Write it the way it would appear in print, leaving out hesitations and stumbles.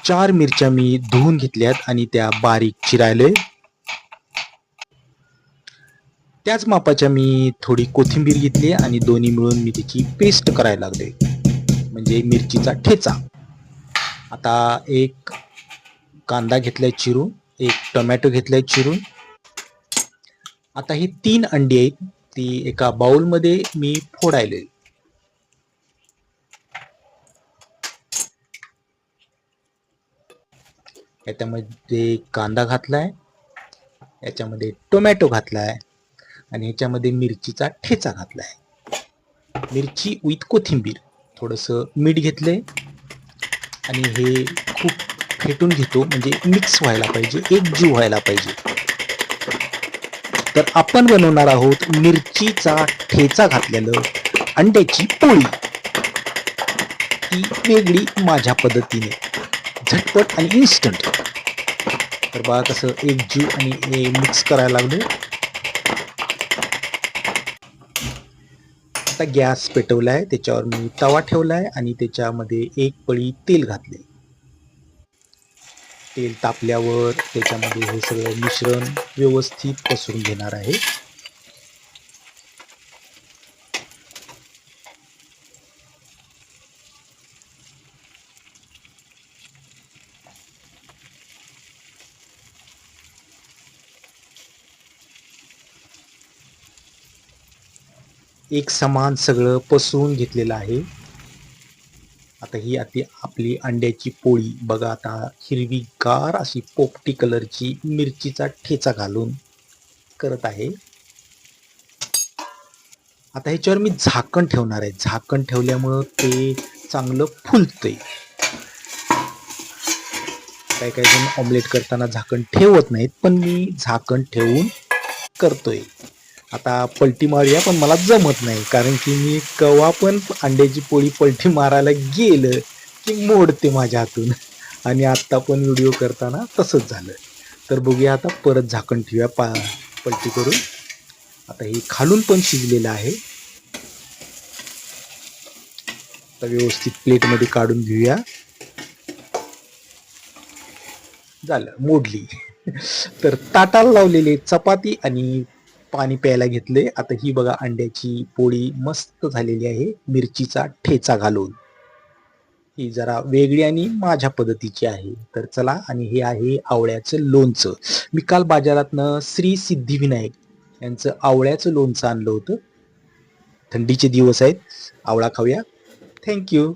4 मिरच्या मी धुवून घेतल्यात आणि त्या बारीक चिरायलोय. त्याच मापाच्या मी थोडी कोथिंबीर घेतली आणि दोन्ही मिळून मी त्याची पेस्ट करायला लागले, म्हणजे मिरचीचा ठेचा. आता एक कांदा घेतलाय चिरून, एक टोमॅटो घेतलाय चिरून. आता ही 3 अंडी आहेत, ती एका बाउलमध्ये मी फोडायलोय. याच्यामध्ये कांदा घातलाय, याच्यामध्ये टोमॅटो घातलाय आणि ह्याच्यामध्ये मिरचीचा ठेचा घातलाय. मिरची विथ कोथिंबीर, थोडंसं मीठ घेतलंय आणि हे खूप फेटून घेतो, म्हणजे मिक्स व्हायला पाहिजे, एकजीव व्हायला पाहिजे. तर आपण बनवणार आहोत मिरचीचा ठेचा घातलेलं अंड्याची पोळी, ती वेगळी माझ्या पद्धतीने, झटपट आणि इन्स्टंट. तर बघा कसं एकजीव आणि मिक्स करायला लागलो. आता गॅस पेटवलाय, त्याच्यावर मी तवा ठेवलाय आणि त्याच्यामध्ये एक पळी तेल घातले. तेल तापल्यावर त्याच्यामध्ये हे सगळं मिश्रण व्यवस्थित पसरून घेणार आहे. एक समान सगळं पसरून घेतलेलं आहे. आता ही आपली अंड्याची पोळी बघा, आता हिरवीगार अशी पोपटी कलरची मिरचीचा ठेचा घालून करत आहे. आता ह्याच्यावर मी झाकण ठेवणार आहे. झाकण ठेवल्यामुळं ते चांगलं फुलतंय. काही काही जण ऑमलेट करताना झाकण ठेवत नाहीत, पण मी झाकण ठेवून करतोय. आता पलटी मारूया, पण मला जमत नाही, कारण की मी केव्हा पण अंड्याची पोळी पलटी मारायला गेलं की मोडते माझ्या हातून, आणि आत्ता पण व्हिडिओ करताना तसंच झालं. तर बघूया, आता परत झाकण ठेवूया पलटी करून. आता हे खालून पण शिजलेलं आहे. आता व्यवस्थित प्लेटमध्ये काढून घेऊया. झालं, मोडली. तर ताटाला लावलेले चपाती आणि पाणी प्यायला घेतले. आता ही बघा अंड्याची पोळी मस्त झालेली आहे मिरचीचा ठेचा घालून. ही जरा वेगळी आणि माझ्या पद्धतीची आहे. तर चला, आणि हे आहे आवळ्याचं लोणचं. मी काल बाजारातनं श्री सिद्धिविनायक यांचं आवळ्याचं लोणचं आणलं होतं. थंडीचे दिवस आहेत, आवळा खाऊया. थँक्यू.